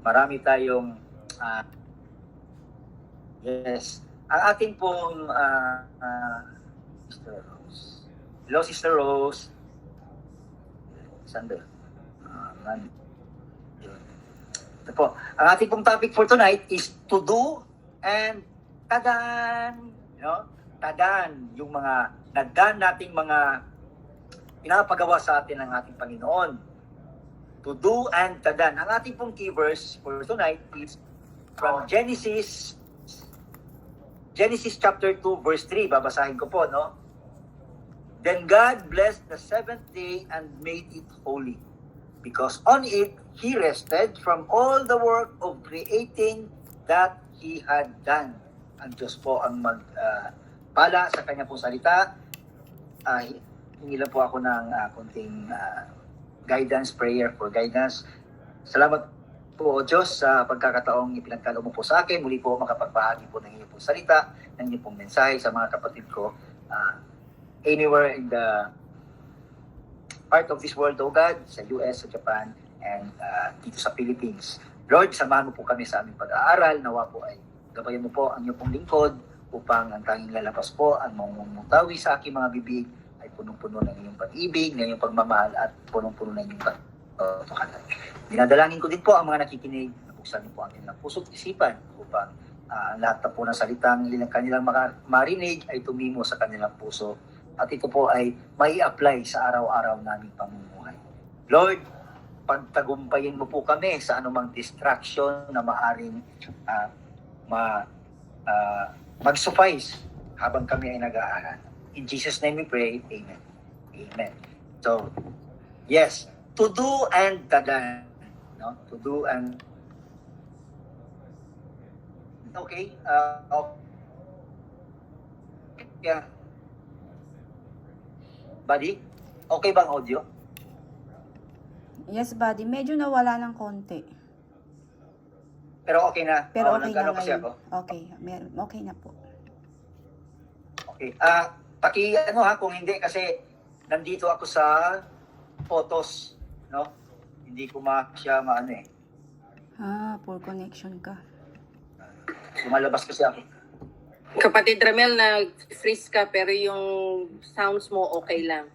marami tayong yes. Ang ating pong Sister Rose. Hello, Sister Rose. Sandal. Ito po. Ang ating pong topic for tonight is to do and tadan. Tadan. Yung mga nagdan nating mga pinapagawa sa atin ng ating Panginoon. To do and tadan. Ang ating pong key verse for tonight is from Genesis chapter 2 verse 3. Babasahin ko po, no? Then God blessed the seventh day and made it holy, because on it He rested from all the work of creating that He had done. Ang Diyos po ang magpala sa kanya pong salita. Hingi lang po ako ng konting guidance, prayer for guidance. Salamat po, O Diyos, sa pagkakataong ipinagkaloob mo po sa akin. Muli po makapagbahagi po ng inyong pong salita, ng inyong pong mensahe sa mga kapatid ko anywhere in the part of this world, O God, sa US, sa Japan, and dito sa Philippines. Lord, samahan mo po kami sa aming pag-aaral. Nawa po ay gabayan mo po ang iyong pong lingkod upang ang tanging lalabas po, ang mamumutawi sa aking mga bibig ay punong-puno ng iyong pag-ibig, ng iyong pagmamahal, at punong-puno ng iyong pagpapakalan. Dinadalangin ko din po ang mga nakikinig na buksan niyo po ang kanilang puso't isipan upang ang lahat na po ng salitang kanilang marinig ay tumimo sa kanilang puso, at ito po ay mai-apply sa araw-araw naming pamumuhay. Lord, pagtagumpayin mo po kami sa anumang distraction na maaring mag-suffice habang kami ay nag-aaral. In Jesus' name we pray, Amen. Amen. So, yes, to do and tadan. No? To do and... Okay. Yeah. Buddy, okay bang audio? Yes, buddy. Medyo nawala ng konti. Pero okay na? Pero okay na kasi ngayon. ako? Okay. Okay na po. Okay. Kung hindi, kasi nandito ako sa photos, no? Hindi ko maano eh. Poor connection ka. Lumalabas kasi ako. Kapatid Ramel, nag-freeze ka pero yung sounds mo okay lang.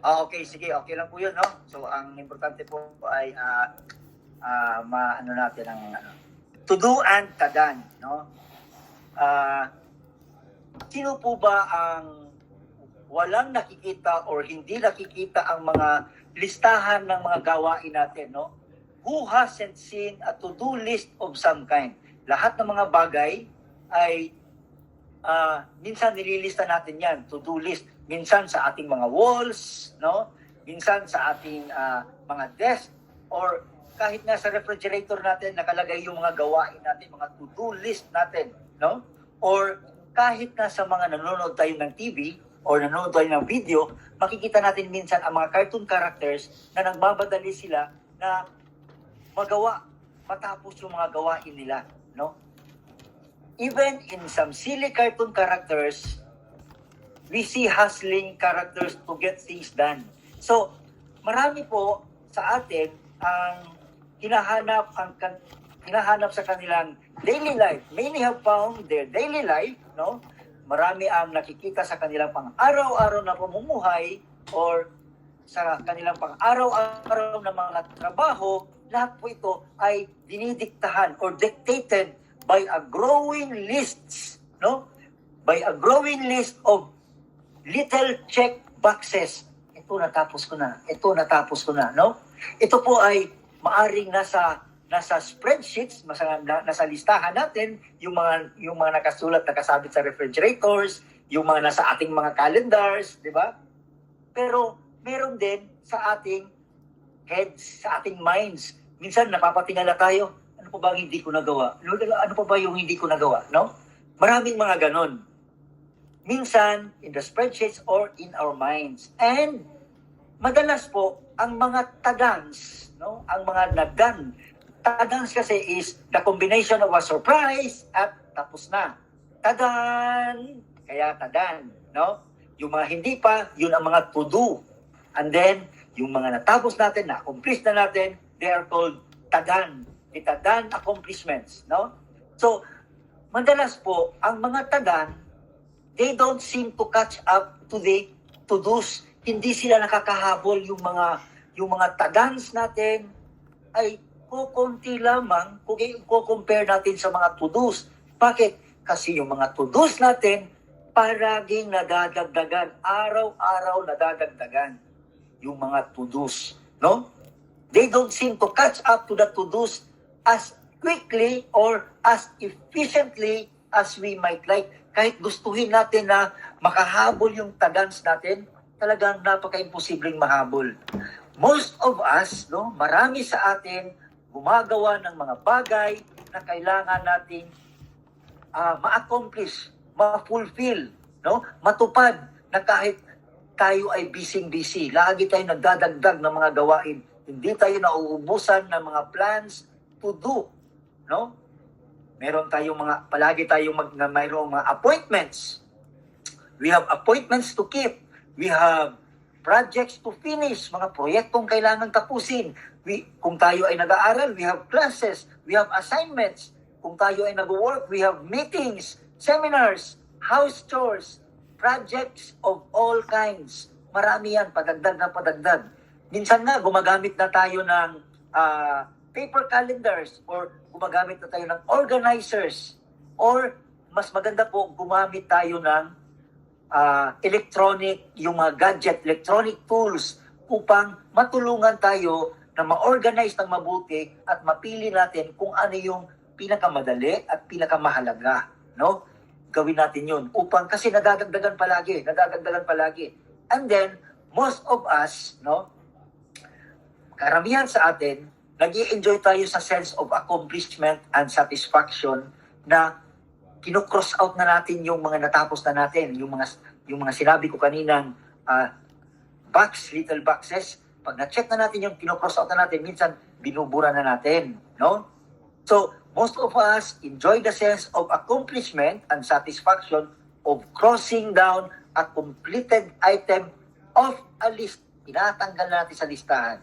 Okay, sige, okay lang po yun, no? So, ang importante po ay maano natin ang to do and tadan, no? Sino po ba ang walang nakikita or hindi nakikita ang mga listahan ng mga gawain natin, no? Who hasn't seen a to-do list of some kind? Lahat ng mga bagay ay minsan nililista natin yan, to-do list. Minsan sa ating mga walls, no? Minsan sa ating mga desk, or kahit na sa refrigerator natin nakalagay yung mga gawain natin, mga to-do list natin, no? Or kahit na sa mga nanonood tayo ng TV or nanonood tayo ng video, makikita natin minsan ang mga cartoon characters na nagbabadali sila na matapos yung mga gawain nila, no? Even in some silly cartoon characters, we see hustling characters to get things done. So, marami po sa atin ang hinahanap sa kanilang daily life. Many have found their daily life, no? Marami ang nakikita sa kanilang pang-araw-araw na pamumuhay or sa kanilang pang-araw-araw na mga trabaho. Lahat po ito ay dinidiktahan or dictated by a growing lists, no? By a growing list of little check boxes. Ito natapos ko na, no? Ito po ay maaring nasa spreadsheets, nasa listahan natin, yung mga nakasulat, nakasabit sa refrigerators, yung mga nasa ating mga calendars, di ba? Pero meron din sa ating heads, sa ating minds. Minsan napapatingala tayo, ano pa ba ang hindi ko nagawa? Ano pa ba yung hindi ko nagawa, no? Maraming mga ganon. Minsan, in the spreadsheets or in our minds. And madalas po, ang mga tadans, no? Ang mga nagdan. Tadans kasi is the combination of a surprise at tapos na. Tadan! Kaya tadan, no? Yung mga hindi pa, yun ang mga to do. And then, yung mga natapos natin, na-accomplish na natin, they are called tadan, the tadan accomplishments, no? So, madalas po, ang mga tadan, they don't seem to catch up to the to-dos. Hindi sila nakakahabol yung mga tadans natin ay kukunti lamang kung i-compare natin sa mga to-dos. Bakit? Kasi yung mga to-dos natin paraging nadadagdagan, araw-araw nadadagdagan yung mga to-dos, no? They don't seem to catch up to the to-dos as quickly or as efficiently as we might like. Kahit gustuhin natin na makahabol yung tadans natin, talagang napaka-imposibleng mahabol. Most of us, no, marami sa atin, gumagawa ng mga bagay na kailangan nating ma-accomplish, ma-fulfill, no, matupad na kahit tayo ay busy-busy. Lagi tayo nagdadagdag ng mga gawain. Hindi tayo nauubusan ng mga plans to do, no? Palagi tayong mayroong mga appointments. We have appointments to keep. We have projects to finish, mga proyektong kailangan tapusin. Kung tayo ay nag-aaral, we have classes, we have assignments. Kung tayo ay nag-work, we have meetings, seminars, house chores, projects of all kinds. Marami yan, padagdag na padagdag. Minsan nga, gumagamit na tayo ng paper calendars or gumagamit na tayo ng organizers or mas maganda po, gumamit tayo ng yung mga gadget, electronic tools upang matulungan tayo na ma-organize ng mabuti at mapili natin kung ano yung pinakamadali at pinakamahalaga, no? Gawin natin yun upang kasi nadadagdagan palagi. And then, most of us, no, karamihan sa atin, nag-i-enjoy tayo sa sense of accomplishment and satisfaction na kino-cross out na natin yung mga natapos na natin, yung mga sinabi ko kaninang little boxes. Pag na-check na natin yung kino-cross out na natin, minsan binubura na natin, no? So, most of us enjoy the sense of accomplishment and satisfaction of crossing down a completed item of a list. Tinatanggal natin sa listahan.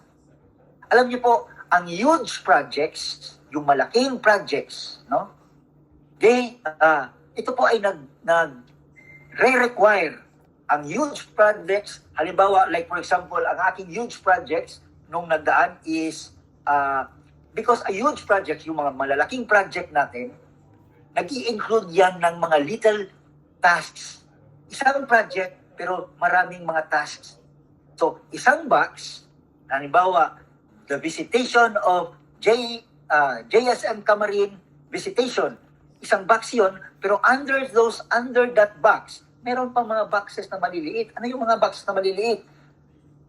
Alam niyo po, ang huge projects, yung malaking projects, no? Ito po ay nag-re-require ang huge projects. Halimbawa, like for example, ang aking huge projects nung nagdaan is because a huge project, yung mga malalaking project natin, nag-i-include yan ng mga little tasks. Isang project, pero maraming mga tasks. So, isang box, halimbawa, the visitation of JSM Camarin visitation. Isang box yun, pero under that box, meron pa mga boxes na maliliit. Ano yung mga boxes na maliliit?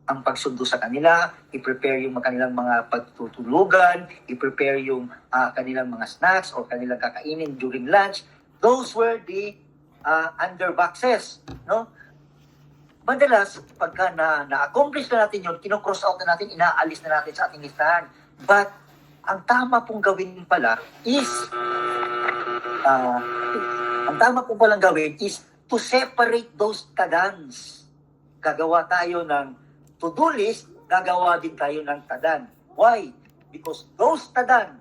Ang pagsundo sa kanila, i-prepare yung kanilang mga pagtutulugan, i-prepare yung kanilang mga snacks or kanilang kakainin during lunch. Those were the under boxes, no? Madalas, pagka na-accomplish na natin yun, kino-cross out na natin, inaalis na natin sa ating listahan. But, ang tama pong gawin pala is, to separate those tadans. Gagawa tayo ng to-do list, gagawa din tayo ng tadan. Why? Because those tadan,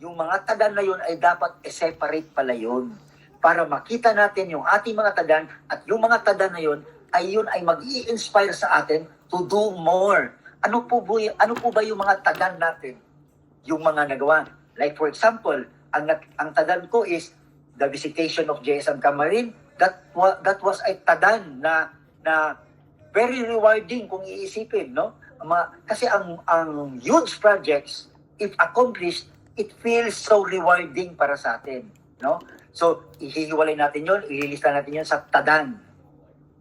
yung mga tadan na yun ay dapat separate pala yun. Para makita natin yung ating mga tadan at yung mga tadan na yun ay mag-i-inspire sa atin to do more. Ano po ba yung mga tadan natin? Yung mga nagawa. Like for example, ang tadan ko is the visitation of JSM Camarin. That was a tadan na very rewarding kung iisipin, no? Kasi ang huge projects, if accomplished, it feels so rewarding para sa atin, no? So, ihihiwalay natin yun, ililista natin yun sa tadan.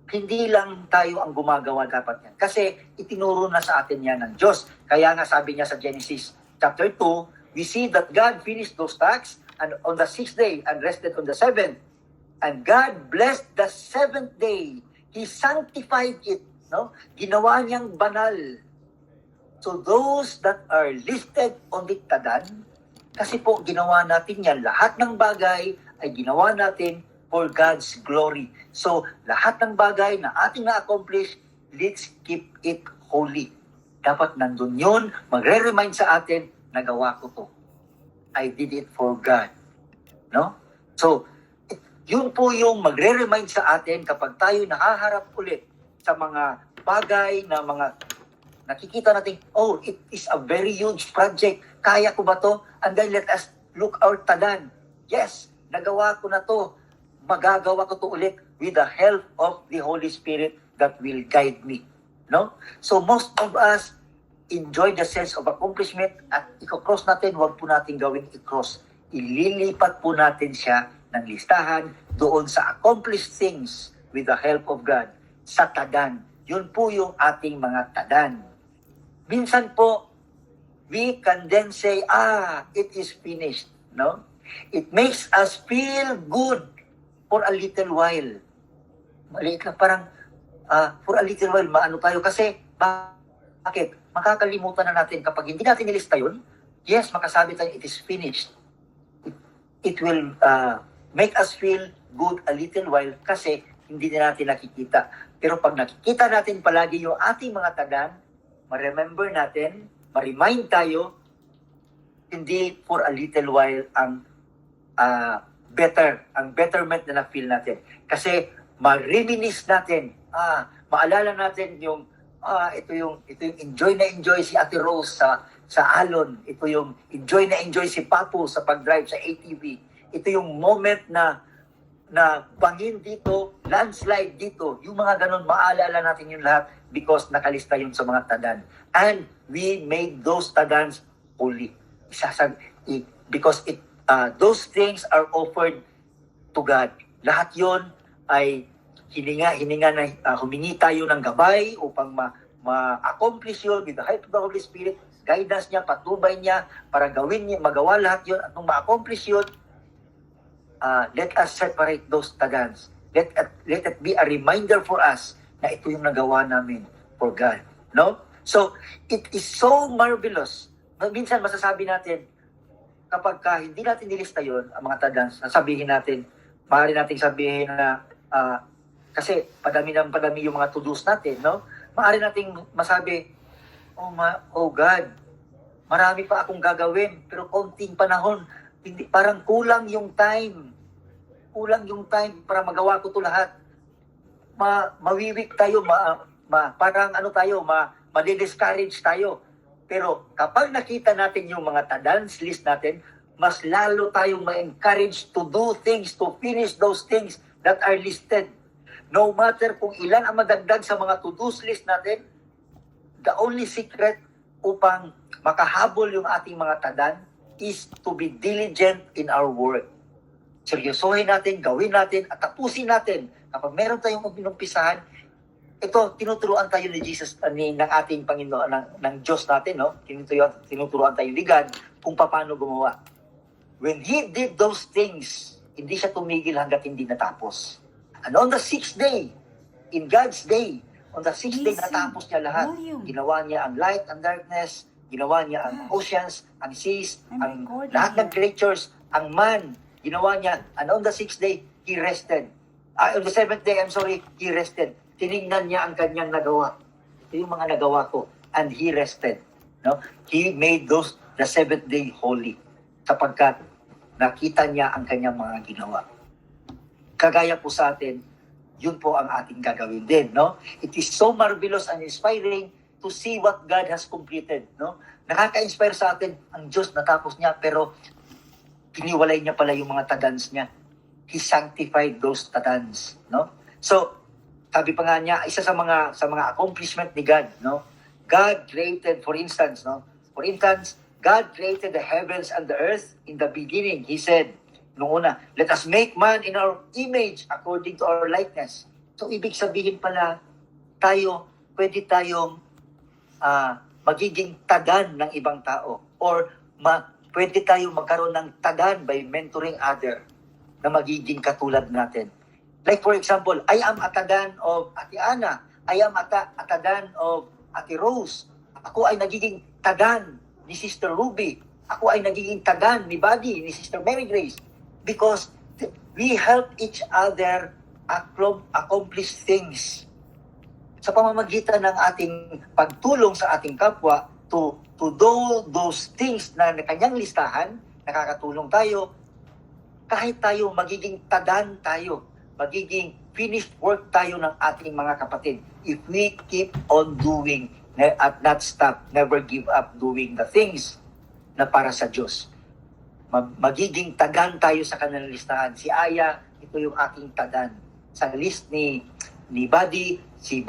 Hindi lang tayo ang gumagawa dapat yan. Kasi itinuro na sa atin yan ng Diyos. Kaya nga sabi niya sa Genesis chapter 2, we see that God finished those tasks and on the 6th day and rested on the 7th. And God blessed the 7th day. He sanctified it, no? Ginawa niyang banal. So those that are listed on the tadan, kasi po ginawa natin yan, lahat ng bagay ay ginawa natin for God's glory. So lahat ng bagay na ating na-accomplish, let's keep it holy. Dapat nandun yun, magre-remind sa atin nagawa ko to. I did it for God. No? So, yun po yung magre-remind sa atin kapag tayo nakaharap ulit sa mga bagay na mga nakikita natin, oh, it is a very huge project. Kaya ko ba to? And then let us look our tadan. Yes, nagawa ko na to. Magagawa ko to ulit with the help of the Holy Spirit that will guide me. No? So most of us enjoy the sense of accomplishment at i-cross natin, huwag po natin gawin i-cross. Ililipat po natin siya ng listahan doon sa accomplished things with the help of God sa tadan. Yun po yung ating mga tadan. Minsan po, we can then say, it is finished. No? It makes us feel good for a little while. Maliit lang, parang for a little while, maano tayo. Kasi, bakit? Makakalimutan na natin kapag hindi natin nilista yun, yes, makasabi tayo, it is finished. It will make us feel good a little while kasi hindi na natin nakikita. Pero pag nakikita natin palagi yung ating mga tadan, ma-remember natin, ma-remind tayo, hindi for a little while ang betterment na na-feel natin. Kasi ma-reminisce natin, maalala natin yung ito yung enjoy na enjoy si Ate Rose sa Alon. Ito yung enjoy na enjoy si Papo sa pag-drive sa ATV. Ito yung moment na bangin dito, landslide dito. Yung mga ganun, maalala natin yung lahat because nakalista yun sa mga tadan. And we made those tadans holy. Because those things are offered to God. Lahat yun ay hininga na humingi tayo ng gabay upang ma-accomplish yun with the help of the Holy Spirit, guidance niya, patubay niya para gawin niya, magawa lahat yun at nung ma-accomplish yun, let us separate those tadans. Let it be a reminder for us na ito yung nagawa namin for God. No? So, it is so marvelous. Minsan masasabi natin, kapag hindi natin nilista yun, ang mga tadans, sabihin natin, maaari nating sabihin na kasi padami yung mga to-dos natin, no? Maaari nating masabi, oh God, marami pa akong gagawin, pero konting panahon, parang kulang yung time para magawa ko to lahat. Mawiwik tayo, parang madi-discourage tayo. Pero kapag nakita natin yung mga tadans list natin, mas lalo tayong ma-encourage to do things, to finish those things that are listed. No matter kung ilan ang madagdag sa mga to-dos list natin, the only secret upang makahabol yung ating mga tadan is to be diligent in our work. Seryosohin natin, gawin natin, at tapusin natin. Kapag meron tayong pinumpisahan, ito, tinuturuan tayo ni Jesus, ng ating Panginoon, ng Diyos natin, no? Tinuturuan tayo ni God kung paano gumawa. When He did those things, hindi siya tumigil hanggat hindi natapos. And on the 6th day, in God's day, on the 6th day, natapos niya lahat. Ginawa niya ang light and darkness, ginawa niya ang oceans, ang seas, ang lahat ng creatures, ang man, ginawa niya. And on the 6th day, He rested. On the 7th day, He rested. Tinignan niya ang kanyang nagawa. Ito yung mga nagawa ko. And He rested. No? He made the 7th day holy. Sapagkat nakita niya ang kanyang mga ginawa. Kagaya po sa atin, yun po ang ating gagawin din, no? It is so marvelous and inspiring to see what God has completed, no? Nakaka-inspire sa atin, ang Diyos natapos niya, pero piniwalay niya pala yung mga tadans niya. He sanctified those tadans, no? So, sabi pa nga niya, isa sa mga accomplishment ni God, no? God created, for instance, God created the heavens and the earth in the beginning. He said, nung una, let us make man in our image according to our likeness. So, ibig sabihin pala, pwede tayong magiging tadan ng ibang tao. Or, pwede tayong magkaroon ng tadan by mentoring other na magiging katulad natin. Like for example, I am a tadan of Ate Ana. I am a tadan of Ate Rose. Ako ay nagiging tadan ni Sister Ruby. Ako ay nagiging tadan ni Buddy, ni Sister Mary Grace. Because we help each other accomplish things sa pamamagitan ng ating pagtulong sa ating kapwa to to do those things na kanyang listahan, nakakatulong tayo, kahit tayo magiging tadan tayo, magiging finished work tayo ng ating mga kapatid. If we keep on doing at not stop, never give up doing the things na para sa Diyos. Magiging tadan tayo sa kanilang listahan. Si Aya, ito yung aking tadan. Sa list ni Buddy, si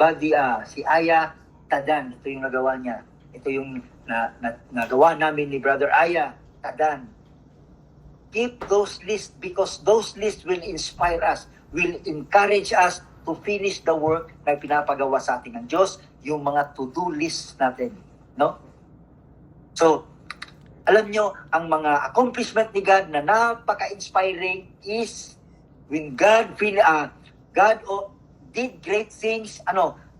Aya, tadan. Ito yung nagawa niya. Ito yung nagawa namin ni Brother Aya, tadan. Keep those lists because those lists will inspire us, will encourage us to finish the work na pinapagawa sa atin ng Diyos, yung mga to-do lists natin. No? So, alam nyo, ang mga accomplishment ni God na napaka-inspiring is when God did great things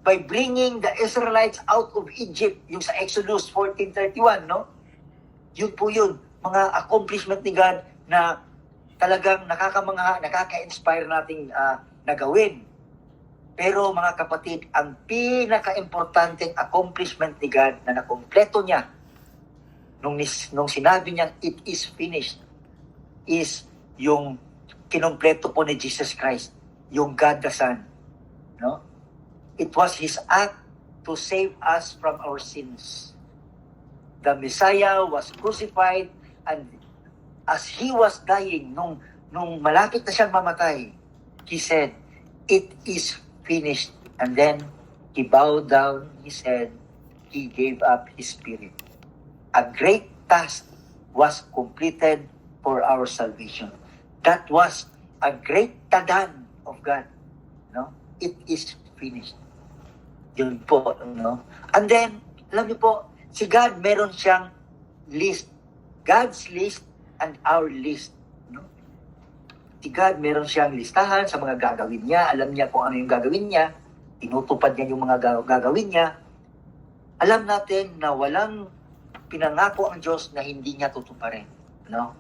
by bringing the Israelites out of Egypt, yung sa Exodus 14:31, no? Yun po yun, mga accomplishment ni God na talagang nakakamangha, nakaka-inspire nating nagawin. Pero mga kapatid, ang pinaka-importanteng accomplishment ni God na nakompleto niya nung sinabi niya, it is finished, is yung kinompleto po ni Jesus Christ, yung God the Son. No? It was His act to save us from our sins. The Messiah was crucified, and as He was dying, nung malapit na siyang mamatay, He said, it is finished. And then, He bowed down His head, He gave up His spirit. A great task was completed for our salvation. That was a great tadan of God. No? It is finished. Yun po. No? And then, alam niyo po, si God meron siyang list. God's list and our list. No? Si God meron siyang listahan sa mga gagawin niya. Alam niya kung ano yung gagawin niya. Tinutupad niya yung mga gagawin niya. Alam natin na walang pinangako ang Diyos na hindi niya tutuparin. No?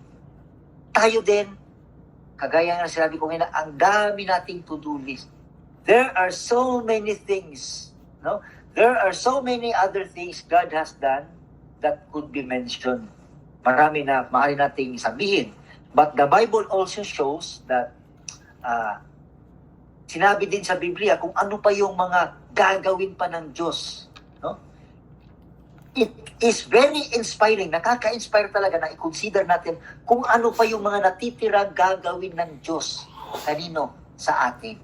Tayo din, kagaya ng sinabi ko ngayon, ang dami nating to-do list. There are so many things. No? There are so many other things God has done that could be mentioned. Marami na maaari nating sabihin. But the Bible also shows that sinabi din sa Biblia kung ano pa yung mga gagawin pa ng Diyos. No? It is very inspiring, nakaka-inspire talaga na i-consider natin kung ano pa yung mga natitira gagawin ng Diyos kanino sa atin.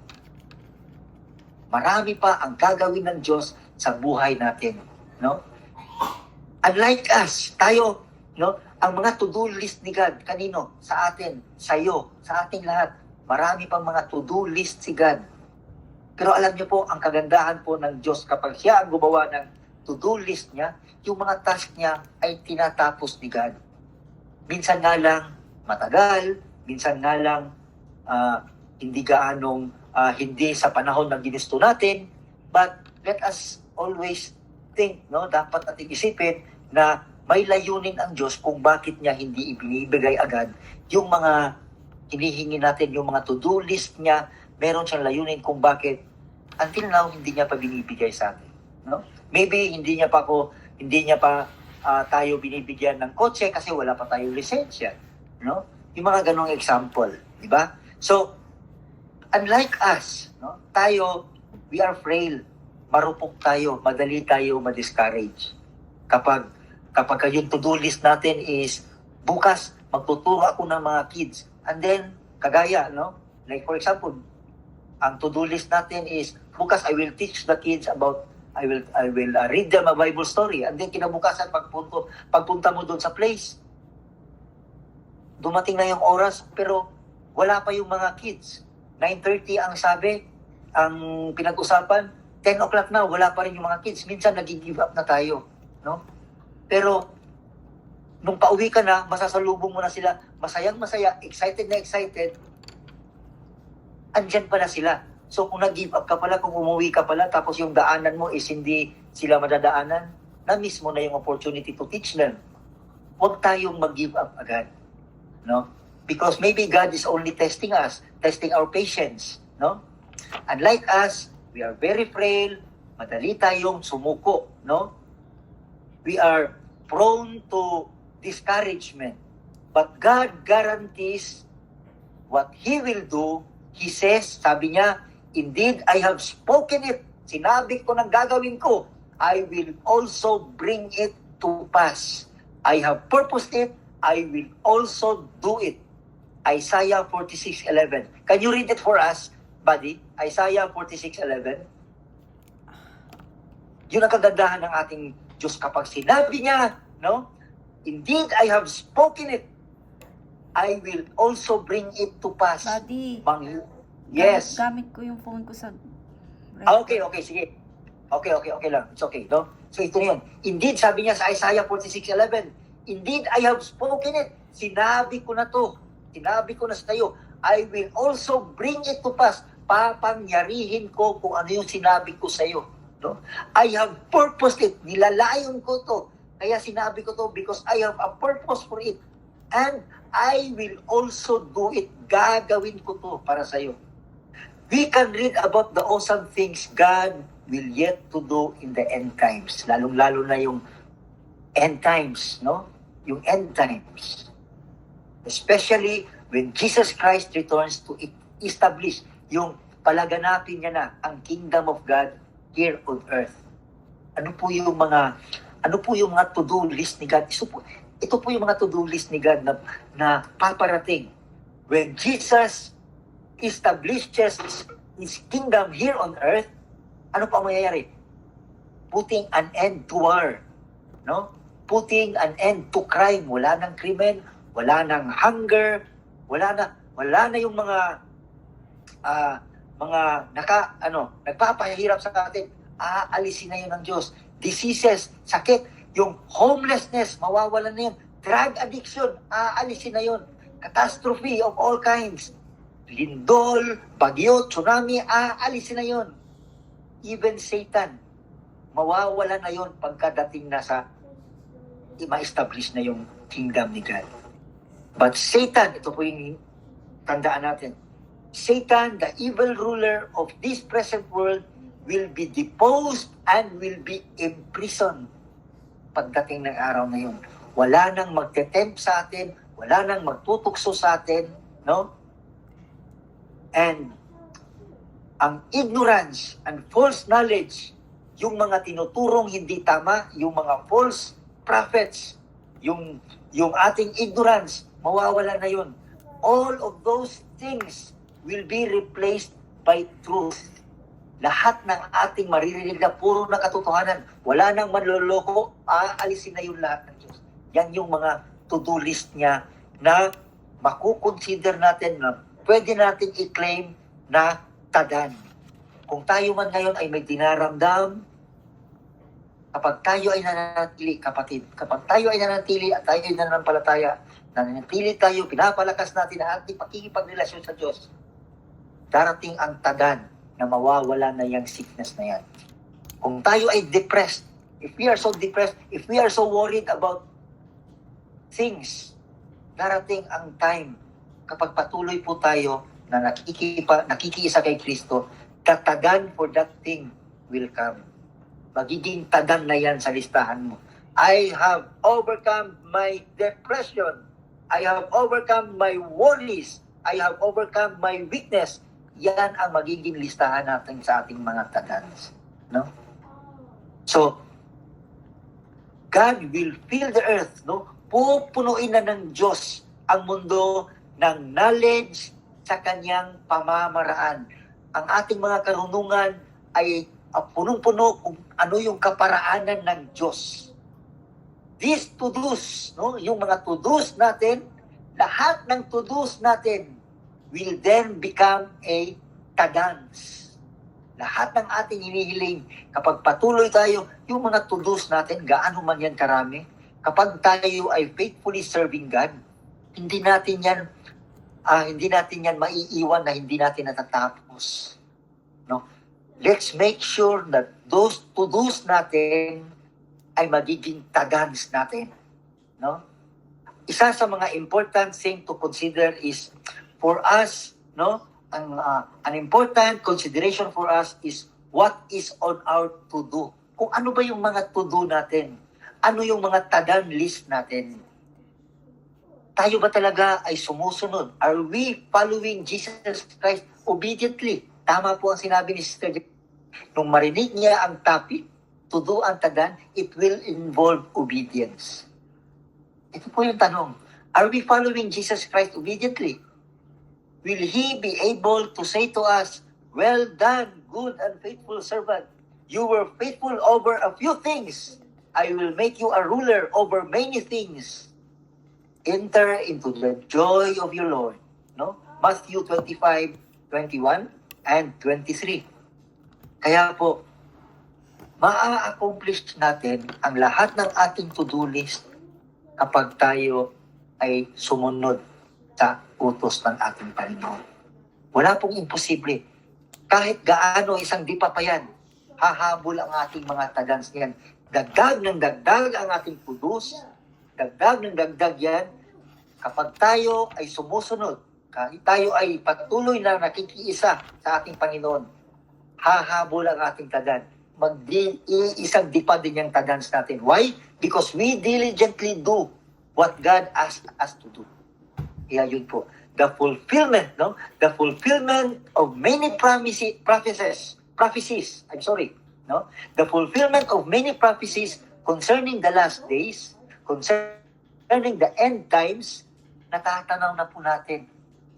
Marami pa ang gagawin ng Diyos sa buhay natin, no? Unlike us, tayo, no, ang mga to-do list ni God kanino? Sa atin, sa iyo, sa ating lahat. Marami pang mga to-do list si God. Pero alam niyo po, ang kagandahan po ng Diyos kapag siya ang gumawa ng to-do list niya, yung mga task niya ay tinatapos ni God. Minsan nga lang matagal, minsan nga lang hindi gaanong hindi sa panahon na ginusto natin, but let us always think, no, dapat natin isipin na may layunin ang Diyos kung bakit niya hindi ibinibigay agad yung mga hinihingi natin, yung mga to-do list niya, meron siyang layunin kung bakit until now hindi niya pa binibigay sa atin, no? Maybe hindi niya pa tayo binibigyan ng kotse kasi wala pa tayong lisensya, no? Yung mga ganong example, di ba? So, unlike us, no? Tayo, we are frail, marupok tayo, madali tayo ma-discourage. Kapag yung to-do list natin is bukas magtuturo ako ng mga kids, and then kagaya, no? Like for example, ang to-do list natin is bukas I will teach the kids about I will read them a Bible story, and then kinabukasan pagpunta mo doon sa place, dumating na yung oras pero wala pa yung mga kids. 9:30 ang sabi, ang pinag-usapan, 10 o'clock na, wala pa rin yung mga kids. Minsan nag-give up na tayo, no? Pero nung pauwi ka na, masasalubong mo na sila, masayang-masaya, excited na excited, andyan pala sila. So kung nag-give up ka pala, kung umuwi ka pala, tapos yung daanan mo is hindi sila madadaanan, na-miss mo na yung opportunity to teach them. Huwag tayong mag-give up agad, no? Because maybe God is only testing us, testing our patience, no? Unlike us, we are very frail, madali tayong sumuko, no? We are prone to discouragement. But God guarantees what He will do. He says, sabi niya, indeed, I have spoken it. Sinabi ko ng gagawin ko. I will also bring it to pass. I have purposed it. I will also do it. Isaiah 46:11. Can you read it for us, buddy? Isaiah 46:11. Yun ang kagandahan ng ating Diyos kapag sinabi niya, no? Indeed, I have spoken it. I will also bring it to pass. Buddy, Yes. gamit ko yung phone ko sa... Okay, sige. Okay lang. It's okay, no? So ito na yun. Indeed, sabi niya sa Isaiah 46:11, indeed, I have spoken it. Sinabi ko na to. Sinabi ko na sa tayo. I will also bring it to pass. Papangyarihin ko kung ano yung sinabi ko sa iyo. No? I have purposed it. Nilalayon ko to. Kaya sinabi ko to because I have a purpose for it. And I will also do it. Gagawin ko to para sa iyo. We can read about the awesome things God will yet to do in the end times. Lalong-lalo na yung end times, no? Yung end times. Especially when Jesus Christ returns to establish yung palaganapin niya na ang kingdom of God here on earth. Ano po yung mga to-do list ni God? Ito po yung mga to-do list ni God na paparating. When Jesus establishes His kingdom here on earth, ano pa mangyayari? Putting an end to war. No? Putting an end to crime. Wala nang krimen, wala nang hunger, wala na yung mga nagpapahirap sa atin. Aalisin na yun ng Diyos. Diseases, sakit, yung homelessness, mawawalan na yun. Drug addiction, aalisin na yun. Catastrophe of all kinds. Lindol, bagyo, tsunami, aalisin na yun. Even Satan, mawawala na yun pagkadating na sa ma-establish na yung kingdom ni God. But Satan, ito po yung tandaan natin, Satan, the evil ruler of this present world, will be deposed and will be imprisoned pagdating ng araw na yun. Wala nang magte-tempt sa atin, wala nang magtutukso sa atin, no? And ang ignorance and false knowledge, yung mga tinuturong hindi tama, yung mga false prophets, yung ating ignorance, mawawala na yun. All of those things will be replaced by truth. Lahat ng ating maririnig na puro na katotohanan, wala nang manloloko, aalisin na yung lahat ng Diyos. Yan yung mga to-do list niya na makukonsider natin na pwede natin i-claim na tadan. Kung tayo man ngayon ay may dinaramdam, kapag tayo ay nananatili, kapatid, kapag tayo ay nananatili at tayo ay nananampalataya, nananatili tayo, pinapalakas natin ang ating pakikipagrelasyon sa Diyos, darating ang tadan na mawawala na yung sickness na yan. Kung tayo ay depressed, if we are so depressed, if we are so worried about things, darating ang time kapag patuloy po tayo na nakikiisa kay Kristo, tatagan for that thing will come. Magiging tagan na yan sa listahan mo. I have overcome my depression. I have overcome my worries. I have overcome my weakness. Yan ang magiging listahan natin sa ating mga tagans. No? So, God will fill the earth. No? Pupunuin na ng Diyos ang mundo ng knowledge sa kanyang pamamaraan. Ang ating mga karunungan ay punong-puno kung ano yung kaparaanan ng Diyos. These to-dos, no? Yung mga to-dos natin, lahat ng to-dos natin will then become a tadans. Lahat ng ating hinihiling, kapag patuloy tayo, yung mga to-dos natin, gaano man yan karami, kapag tayo ay faithfully serving God, hindi natin yan maiiwan na hindi natin natatapos. No? Let's make sure that those to-dos natin ay magiging tagans natin. No? Isa sa mga important thing to consider is for us, no? An important consideration for us is what is on our to-do. Kung ano ba yung mga to-do natin. ano yung mga tadan list natin? Tayo ba talaga ay sumusunod? Are we following Jesus Christ obediently? Tama po ang sinabi ni Sister Jen. Nung marinig niya ang topic, to do ang tadan, it will involve obedience. Ito po yung tanong. Are we following Jesus Christ obediently? Will He be able to say to us, well done, good and faithful servant. You were faithful over a few things. I will make you a ruler over many things. Enter into the joy of your Lord. No? Matthew 25:21 and 23. Kaya po, maa-accomplish natin ang lahat ng ating to-do list kapag tayo ay sumunod sa utos ng ating Panginoon. Wala pong imposible. Kahit gaano isang dipa pa yan, hahabol ang ating mga tadans niyan. Dagdag ng dagdag ang ating to-dos, dagdag ng dagdag yan, kapag tayo ay sumusunod, kahit tayo ay patuloy na nakikiisa sa ating Panginoon, hahabol ang ating tadan. Isang dipa din yung tadans natin. Why? Because we diligently do what God asked us to do. Kaya yun po. The fulfillment, no? The fulfillment of many prophecies, no? The fulfillment of many prophecies concerning the last days, concerning the end times, natatanaw na po natin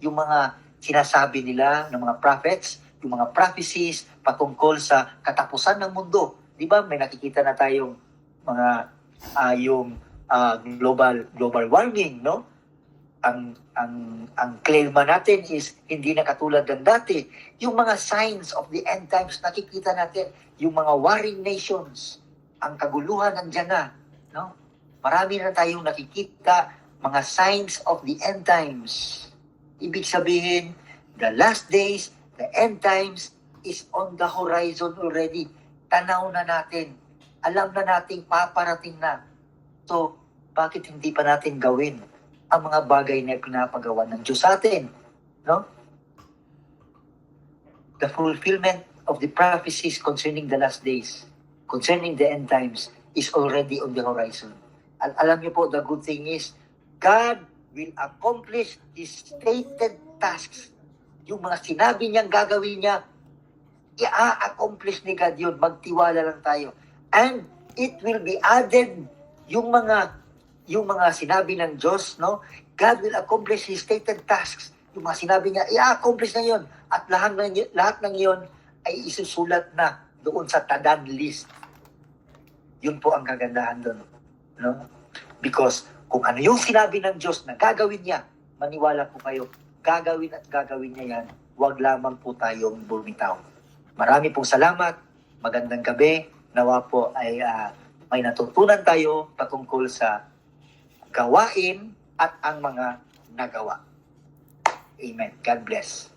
yung mga sinasabi nila ng mga prophets, yung mga prophecies patungkol sa katapusan ng mundo. Di ba? May nakikita na tayong mga global warming, no? Ang claim natin is hindi na katulad ng dati. Yung mga signs of the end times nakikita natin, yung mga warring nations, ang kaguluhan nandiyan na, no? Marami na tayong nakikita mga signs of the end times. Ibig sabihin, the last days, the end times is on the horizon already. Tanaw na natin. Alam na nating paparating na. So, bakit hindi pa natin gawin ang mga bagay na pinapagawa ng Diyos sa atin? No? The fulfillment of the prophecies concerning the last days, concerning the end times, is already on the horizon. At alam niyo po, the good thing is, God will accomplish His stated tasks. Yung mga sinabi niyang gagawin niya, i-accomplish ni God yun. Magtiwala lang tayo. And it will be added yung mga sinabi ng Diyos, no? God will accomplish His stated tasks. Yung mga sinabi niya, i-accomplish na yun. At lahat ng yun ay isusulat na doon sa tadan list. Yun po ang kagandahan doon. No? Because kung ano yung sinabi ng Diyos na gagawin niya, maniwala po kayo, gagawin at gagawin niya yan, huwag lamang po tayong bumitaw. Marami pong salamat, magandang gabi, nawa po ay may natutunan tayo patungkol sa gawain at ang mga nagawa. Amen. God bless.